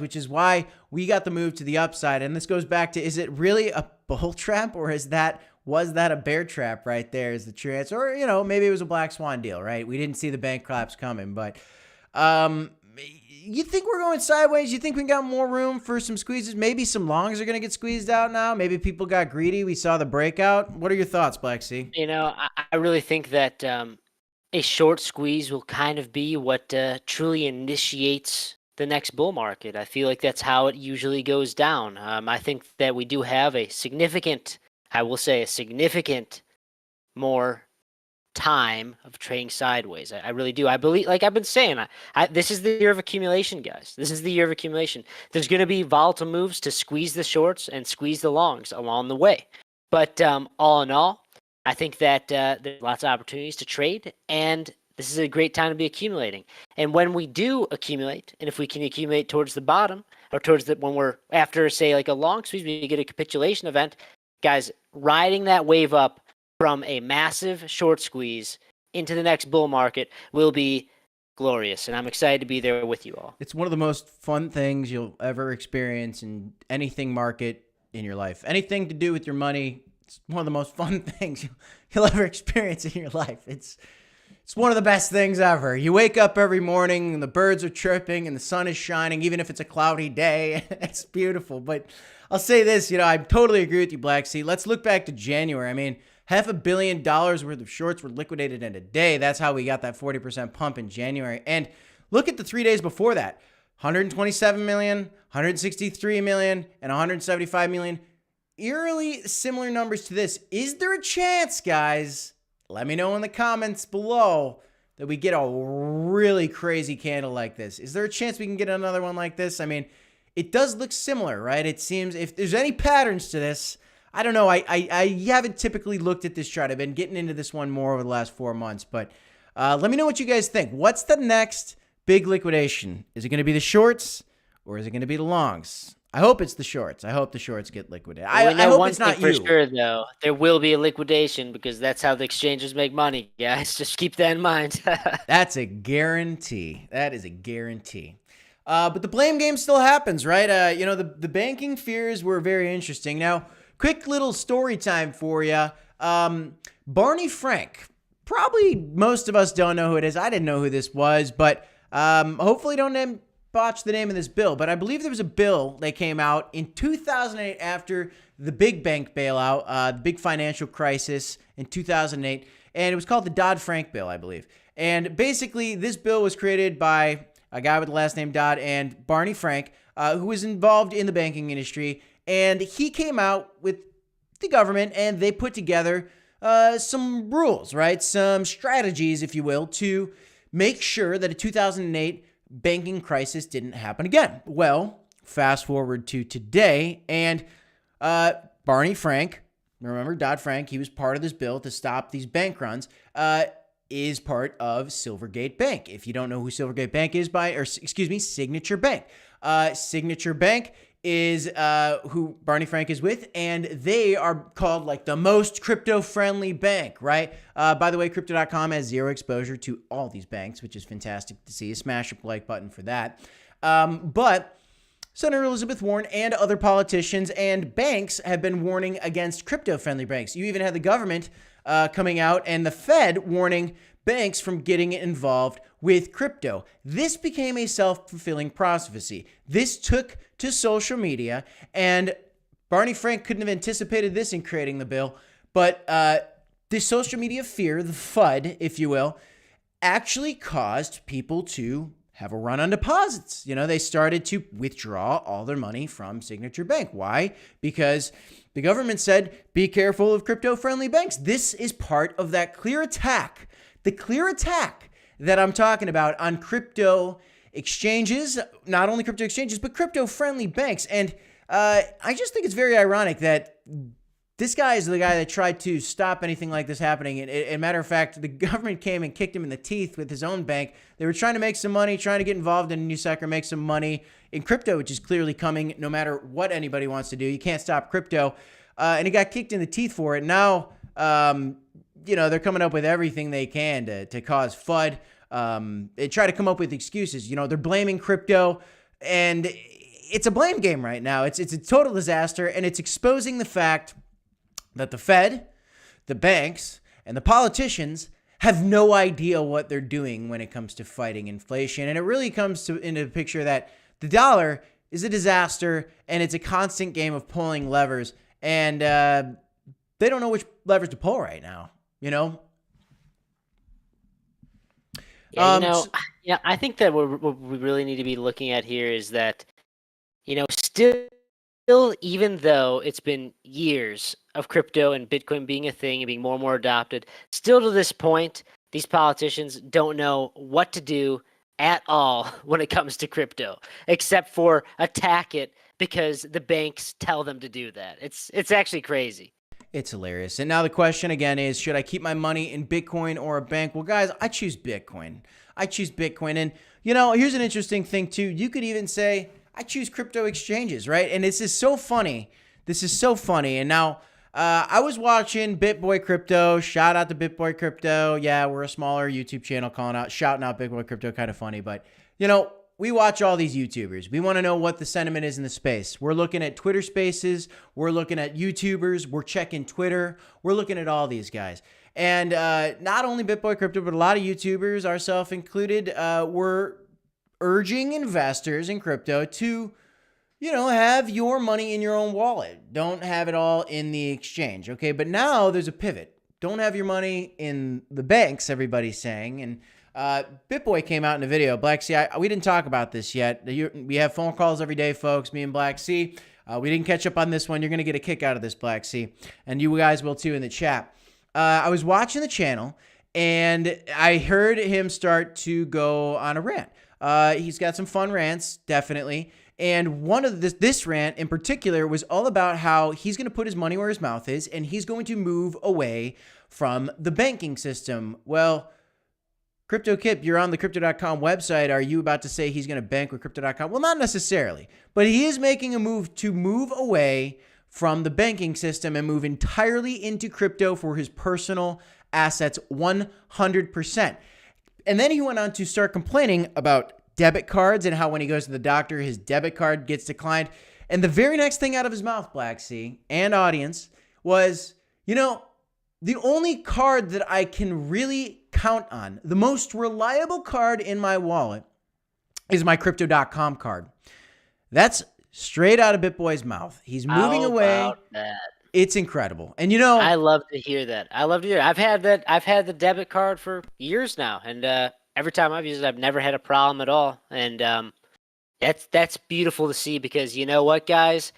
which is why we got the move to the upside. And this goes back to, is it really a bull trap, or is that was that a bear trap right there is the true answer. Or, you know, maybe it was a black swan deal, right? We didn't see the bank collapse coming, but you think we're going sideways? You think we got more room for some squeezes? Maybe some longs are going to get squeezed out now. Maybe people got greedy. We saw the breakout. What are your thoughts, Blacksea? You know, I really think that a short squeeze will kind of be what truly initiates the next bull market. I feel like that's how it usually goes down. I think that we do have a significant, I will say, a significant more time of trading sideways. I really do. I believe, like I've been saying, this is the year of accumulation, guys. This is the year of accumulation. There's going to be volatile moves to squeeze the shorts and squeeze the longs along the way. But all in all, I think that there's lots of opportunities to trade, and this is a great time to be accumulating. And when we do accumulate, and if we can accumulate towards the bottom, or towards the, when we're after, say, like a long squeeze, we get a capitulation event, guys, riding that wave up from a massive short squeeze into the next bull market will be glorious. And I'm excited to be there with you all. It's one of the most fun things you'll ever experience in anything market in your life. Anything to do with your money, it's one of the most fun things you'll ever experience in your life. It's one of the best things ever. You wake up every morning and the birds are chirping and the sun is shining, even if it's a cloudy day. It's beautiful. But I'll say this, you know, I totally agree with you, Blacksea. Let's look back to January. I mean, $500 million worth of shorts were liquidated in a day. That's how we got that 40% pump in January. And look at the 3 days before that. 127 million, 163 million, and 175 million. Eerily similar numbers to this. Is there a chance, guys? Let me know in the comments below that we get a really crazy candle like this. Is there a chance we can get another one like this? I mean, it does look similar, right? It seems if there's any patterns to this, I don't know. I haven't typically looked at this chart. I've been getting into this one more over the last 4 months, but let me know what you guys think. What's the next big liquidation? Is it going to be the shorts or is it going to be the longs? I hope it's the shorts. I hope the shorts get liquidated. I hope it's not you. For sure, though, there will be a liquidation because that's how the exchanges make money, guys. Just keep that in mind. That's a guarantee. That is a guarantee. But the blame game still happens, right? You know, the banking fears were very interesting. Now, quick little story time for you. Barney Frank. Probably most of us don't know who it is. I didn't know who this was, but hopefully don't botch the name of this bill. But I believe there was a bill that came out in 2008 after the big bank bailout, the big financial crisis in 2008. And it was called the Dodd-Frank bill, I believe. And basically, this bill was created by a guy with the last name Dodd and Barney Frank, who was involved in the banking industry. And he came out with the government and they put together some rules, right? Some strategies, if you will, to make sure that a 2008 banking crisis didn't happen again. Well, fast forward to today, and Barney Frank, remember Dodd-Frank, he was part of this bill to stop these bank runs, is part of Silvergate Bank. If you don't know who Silvergate Bank is Signature Bank. Signature Bank is who Barney Frank is with, and they are called like the most crypto-friendly bank, right? By the way, Crypto.com has zero exposure to all these banks, which is fantastic to see. Smash the like button for that. But Senator Elizabeth Warren and other politicians and banks have been warning against crypto-friendly banks. You even had the government coming out and the Fed warning banks from getting involved with crypto. This became a self-fulfilling prophecy. This took to social media, and Barney Frank couldn't have anticipated this in creating the bill, but the social media fear, the FUD, if you will, actually caused people to have a run on deposits. You know, they started to withdraw all their money from Signature Bank. Why? Because the government said, be careful of crypto-friendly banks. This is part of that clear attack. The clear attack that I'm talking about on crypto exchanges, not only crypto exchanges, but crypto-friendly banks. And I just think it's very ironic that this guy is the guy that tried to stop anything like this happening. And matter of fact, the government came and kicked him in the teeth with his own bank. They were trying to make some money, trying to get involved in a new sector, make some money in crypto, which is clearly coming no matter what anybody wants to do. You can't stop crypto. And he got kicked in the teeth for it. Now, you know, they're coming up with everything they can to cause FUD. They try to come up with excuses. You know, they're blaming crypto, and it's a blame game right now. It's a total disaster, and it's exposing the fact that the Fed, the banks and the politicians have no idea what they're doing when it comes to fighting inflation. And it really comes into the picture that the dollar is a disaster and it's a constant game of pulling levers. And they don't know which levers to pull right now, you know? Yeah, I think that what we really need to be looking at here is that, still, even though it's been years of crypto and Bitcoin being a thing and being more and more adopted, still to this point, these politicians don't know what to do at all when it comes to crypto, except for attack it because the banks tell them to do that. It's actually crazy. It's hilarious. And now the question again is, should I keep my money in Bitcoin or a bank? Well, guys, I choose Bitcoin. And, here's an interesting thing, too. You could even say, I choose crypto exchanges, right? And this is so funny. And now I was watching BitBoy Crypto. Shout out to BitBoy Crypto. Yeah, we're a smaller YouTube channel shouting out BitBoy Crypto. Kind of funny. But, we watch all these YouTubers. We want to know what the sentiment is in the space. We're looking at Twitter spaces. We're looking at YouTubers. We're checking Twitter. We're looking at all these guys. And not only BitBoy Crypto, but a lot of YouTubers, ourselves included, were urging investors in crypto to, have your money in your own wallet. Don't have it all in the exchange, okay? But now there's a pivot. Don't have your money in the banks, everybody's saying. And BitBoy came out in a video. Blacksea, we didn't talk about this yet. We have phone calls every day, folks, me and Blacksea. We didn't catch up on this one. You're going to get a kick out of this, Blacksea. And you guys will too in the chat. I was watching the channel, and I heard him start to go on a rant. He's got some fun rants, definitely. And one of this rant in particular was all about how he's going to put his money where his mouth is, and he's going to move away from the banking system. Well, Crypto Kip, you're on the crypto.com website. Are you about to say he's going to bank with crypto.com? Well, not necessarily, but he is making a move to move away from the banking system and move entirely into crypto for his personal assets 100%. And then he went on to start complaining about debit cards and how when he goes to the doctor, his debit card gets declined. And the very next thing out of his mouth, Blacksea and audience, was, the only card that I can really count on, the most reliable card in my wallet, is my crypto.com card. That's straight out of BitBoy's mouth. He's moving away. That? It's incredible. And I love to hear that. I've had the debit card for years now, and every time I've used it, I've never had a problem at all. And that's beautiful to see, because you know what, guys?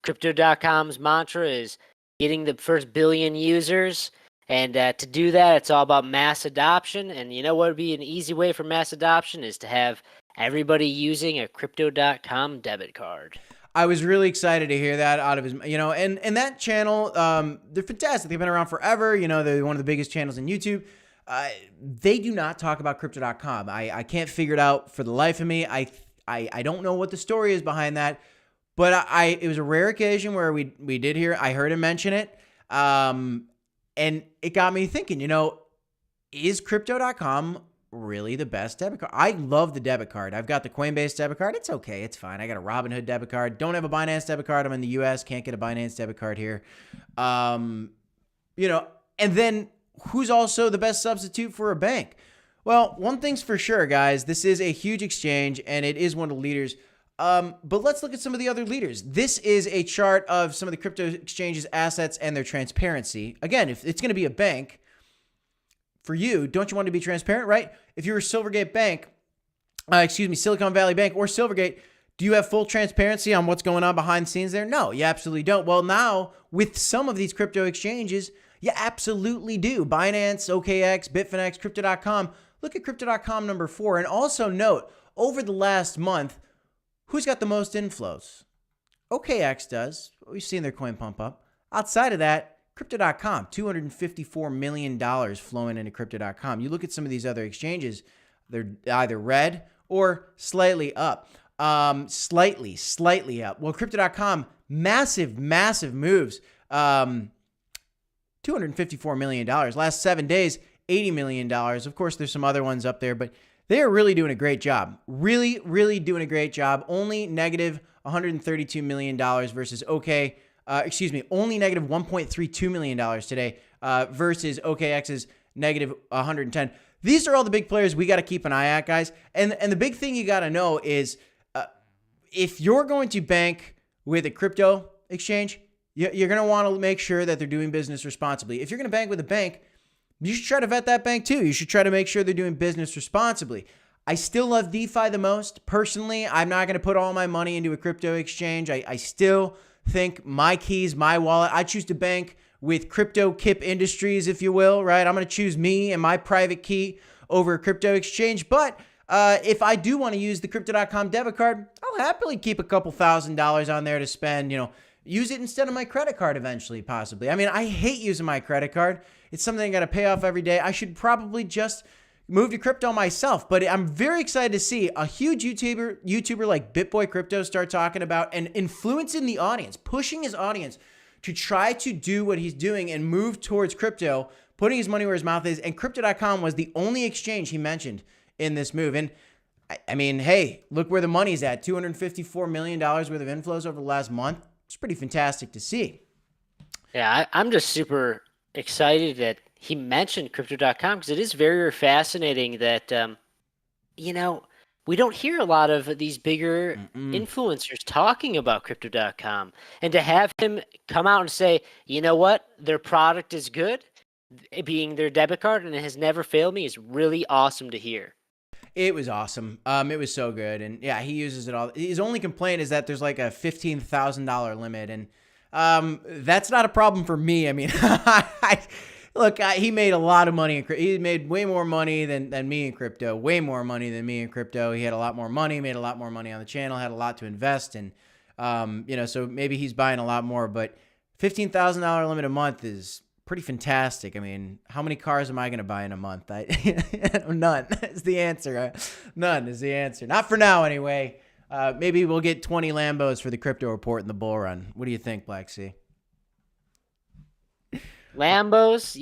Crypto.com's mantra is getting the first billion users. And to do that, it's all about mass adoption. And you know what would be an easy way for mass adoption is to have everybody using a crypto.com debit card. I was really excited to hear that out of his, and that channel, they're fantastic. They've been around forever. They're one of the biggest channels on YouTube. They do not talk about crypto.com. I can't figure it out for the life of me. I don't know what the story is behind that, but it was a rare occasion where I heard him mention it. And it got me thinking, is crypto.com really the best debit card? I love the debit card. I've got the Coinbase debit card. It's okay. It's fine. I got a Robinhood debit card. Don't have a Binance debit card. I'm in the US. Can't get a Binance debit card here. And then who's also the best substitute for a bank? Well, one thing's for sure, guys. This is a huge exchange, and it is one of the leaders. But let's look at some of the other leaders. This is a chart of some of the crypto exchanges' assets and their transparency. Again, if it's going to be a bank, for you, don't you want to be transparent, right? If you're a Silicon Valley Bank or Silvergate, do you have full transparency on what's going on behind the scenes there? No, you absolutely don't. Well, now, with some of these crypto exchanges, you absolutely do. Binance, OKX, Bitfinex, Crypto.com. Look at Crypto.com number 4. And also note, over the last month, who's got the most inflows? OKX does. We've seen their coin pump up. Outside of that, Crypto.com, $254 million flowing into Crypto.com. You look at some of these other exchanges, they're either red or slightly up. Slightly up. Well, Crypto.com, massive moves. $254 million. Last 7 days, $80 million. Of course, there's some other ones up there, but they are really doing a great job. Really doing a great job. Only negative $132 million versus only negative $1.32 million today versus OKX's negative 110. These are all the big players we got to keep an eye at, guys. And the big thing you got to know is if you're going to bank with a crypto exchange, you're going to want to make sure that they're doing business responsibly. If you're going to bank with a bank, you should try to vet that bank too. You should try to make sure they're doing business responsibly. I still love DeFi the most. Personally, I'm not going to put all my money into a crypto exchange. I still think my keys, my wallet, I choose to bank with crypto Kip Industries, if you will, right? I'm going to choose me and my private key over a crypto exchange. But if I do want to use the crypto.com debit card, I'll happily keep a couple $1,000s on there to spend, use it instead of my credit card eventually, possibly. I mean, I hate using my credit card. It's something I got to pay off every day. I should probably just move to crypto myself, but I'm very excited to see a huge YouTuber like BitBoy Crypto start talking about and influencing the audience, pushing his audience to try to do what he's doing and move towards crypto, putting his money where his mouth is. And crypto.com was the only exchange he mentioned in this move. And I mean, hey, look where the money's at. $254 million worth of inflows over the last month. It's pretty fantastic to see. Yeah, I'm just super excited that he mentioned crypto.com because it is very fascinating that, we don't hear a lot of these bigger influencers talking about crypto.com. And to have him come out and say, you know what, their product is good, being their debit card, and it has never failed me, is really awesome to hear. It was awesome. It was so good. And yeah, he uses it all. His only complaint is that there's like a $15,000 limit. And that's not a problem for me. I mean, look, he made a lot of money. He made way more money than me in crypto, way more money than me in crypto. He had a lot more money, made a lot more money on the channel, had a lot to invest in. So maybe he's buying a lot more, but $15,000 limit a month is pretty fantastic. I mean, how many cars am I going to buy in a month? None is the answer. None is the answer. Not for now, anyway. Maybe we'll get 20 Lambos for the crypto report in the bull run. What do you think, Blacksea? Lambos,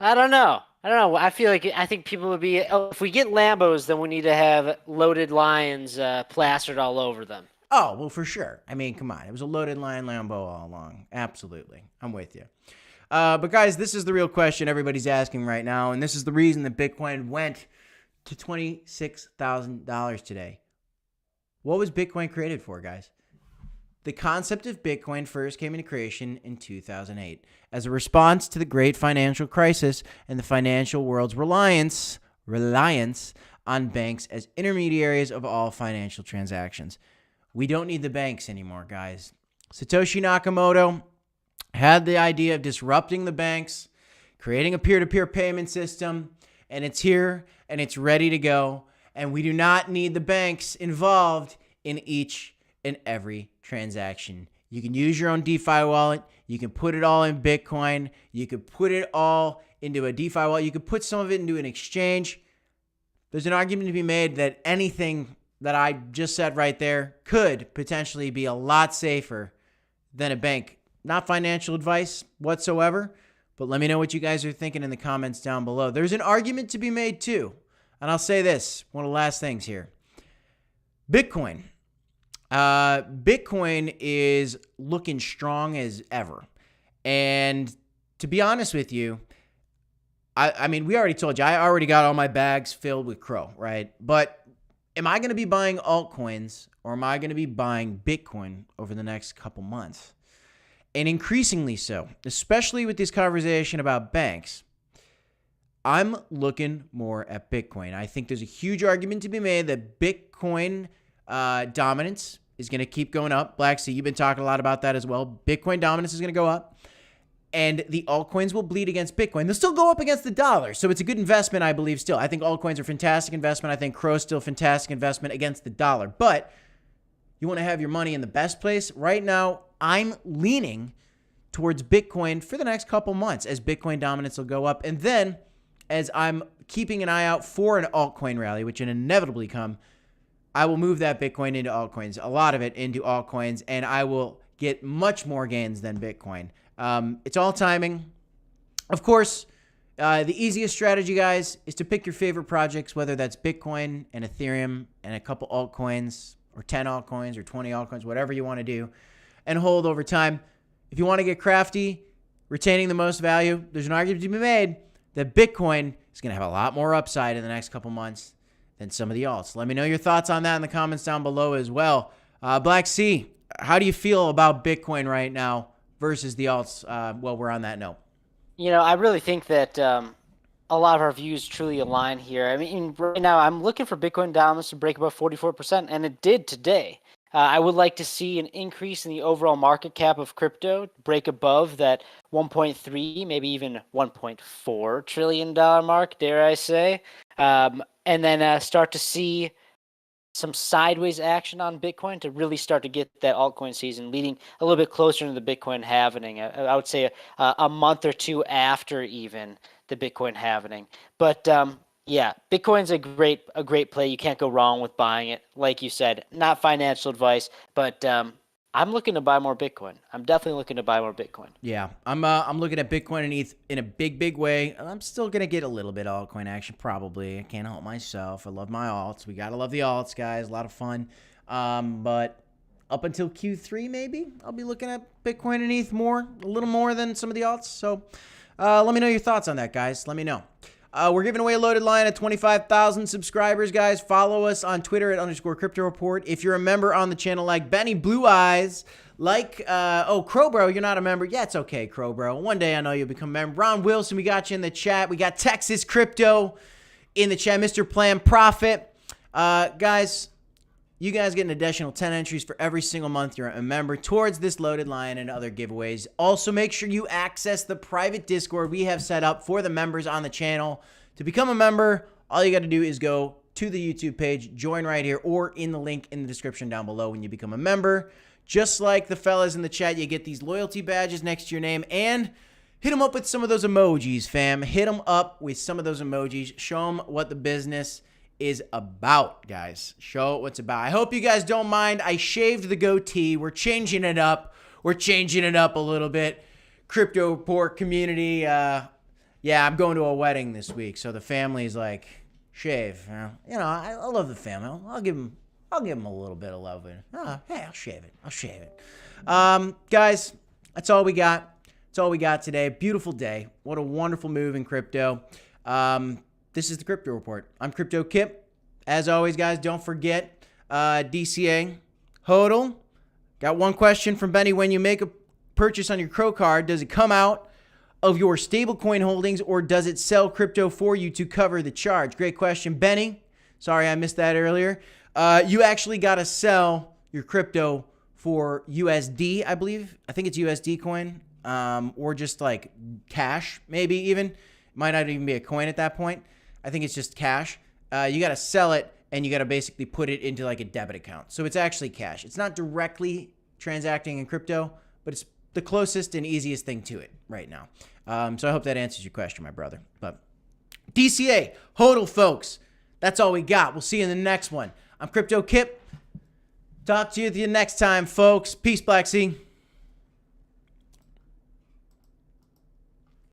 I don't know. I think people would be, if we get Lambos, then we need to have loaded lions plastered all over them. Oh, well, for sure. I mean, come on. It was a loaded lion Lambo all along. Absolutely. I'm with you. But guys, this is the real question everybody's asking right now, and this is the reason that Bitcoin went to $26,000 today. What was Bitcoin created for, guys? The concept of Bitcoin first came into creation in 2008 as a response to the great financial crisis and the financial world's reliance on banks as intermediaries of all financial transactions. We don't need the banks anymore, guys. Satoshi Nakamoto had the idea of disrupting the banks, creating a peer-to-peer payment system, and it's here and it's ready to go. And we do not need the banks involved in each and every transaction. You can use your own DeFi wallet. You can put it all in Bitcoin. You could put it all into a DeFi wallet. You could put some of it into an exchange. There's an argument to be made that anything that I just said right there could potentially be a lot safer than a bank. Not financial advice whatsoever, but let me know what you guys are thinking in the comments down below. There's an argument to be made too. And I'll say this, one of the last things here. Bitcoin. Bitcoin is looking strong as ever. And to be honest with you, I mean, we already told you, I already got all my bags filled with CRO, right? But am I going to be buying altcoins or am I going to be buying Bitcoin over the next couple months? And increasingly so, especially with this conversation about banks, I'm looking more at Bitcoin. I think there's a huge argument to be made that Bitcoin dominance is going to keep going up. Blacksea, you've been talking a lot about that as well. Bitcoin dominance is going to go up. And the altcoins will bleed against Bitcoin. They'll still go up against the dollar. So it's a good investment, I believe, still. I think altcoins are a fantastic investment. I think CRO is still a fantastic investment against the dollar. But you want to have your money in the best place? Right now, I'm leaning towards Bitcoin for the next couple months as Bitcoin dominance will go up. And then as I'm keeping an eye out for an altcoin rally, which will inevitably come, I will move that Bitcoin into altcoins, a lot of it into altcoins, and I will get much more gains than Bitcoin. It's all timing. Of course, the easiest strategy, guys, is to pick your favorite projects, whether that's Bitcoin and Ethereum and a couple altcoins or 10 altcoins or 20 altcoins, whatever you want to do, and hold over time. If you want to get crafty, retaining the most value, there's an argument to be made that Bitcoin is going to have a lot more upside in the next couple months than some of the alts. Let me know your thoughts on that in the comments down below as well. Blacksea, how do you feel about Bitcoin right now versus the alts? Well, we're on that note. I really think that a lot of our views truly align here. I mean, right now I'm looking for Bitcoin dominance to break above 44%, and it did today. I would like to see an increase in the overall market cap of crypto, break above that 1.3, maybe even $1.4 trillion mark, dare I say, and then start to see some sideways action on Bitcoin to really start to get that altcoin season leading a little bit closer to the Bitcoin halvening. I would say a month or two after even the Bitcoin halvening. But yeah, Bitcoin's a great play. You can't go wrong with buying it. Like you said, not financial advice, but I'm looking to buy more Bitcoin. I'm definitely looking to buy more Bitcoin. Yeah, I'm looking at Bitcoin and ETH in a big way. I'm still gonna get a little bit of altcoin action, probably. I can't help myself. I love my alts. We gotta love the alts, guys. A lot of fun. But up until Q3, maybe I'll be looking at Bitcoin and ETH a little more than some of the alts. So let me know your thoughts on that, guys. Let me know. We're giving away a loaded line at 25,000 subscribers, guys. Follow us on Twitter at _crypto report. If you're a member on the channel like Benny Blue Eyes, like, Crowbro, you're not a member. Yeah, it's okay, Crowbro. One day I know you'll become a member. Ron Wilson, we got you in the chat. We got Texas Crypto in the chat. Mr. Plan Profit. Guys, you guys get an additional 10 entries for every single month you're a member towards this loaded line and other giveaways. Also, make sure you access the private Discord we have set up for the members on the channel. To become a member, all you got to do is go to the YouTube page, join right here, or in the link in the description down below when you become a member. Just like the fellas in the chat, you get these loyalty badges next to your name, and hit them up with some of those emojis, fam. Hit them up with some of those emojis. Show them what the business is about, guys. Show it what's about. I hope you guys don't mind. I shaved the goatee. We're changing it up. We're changing it up a little bit. Crypto report community. Yeah, I'm going to a wedding this week, so the family's like, shave. I love the family. I'll give them a little bit of love. Hey, I'll shave it. Guys, that's all we got. That's all we got today. Beautiful day. What a wonderful move in crypto. This is the Crypto Report. I'm Crypto Kip. As always, guys, don't forget DCA, HODL. Got one question from Benny. When you make a purchase on your CRO card, does it come out of your stablecoin holdings or does it sell crypto for you to cover the charge? Great question, Benny. Sorry I missed that earlier. You actually got to sell your crypto for USD, I believe. I think it's USD coin or just like cash, maybe even. Might not even be a coin at that point. I think it's just cash. You got to sell it, and you got to basically put it into like a debit account. So it's actually cash. It's not directly transacting in crypto, but it's the closest and easiest thing to it right now. So I hope that answers your question, my brother. But DCA, HODL, folks. That's all we got. We'll see you in the next one. I'm Crypto Kip. Talk to you the next time, folks. Peace, Blacksea.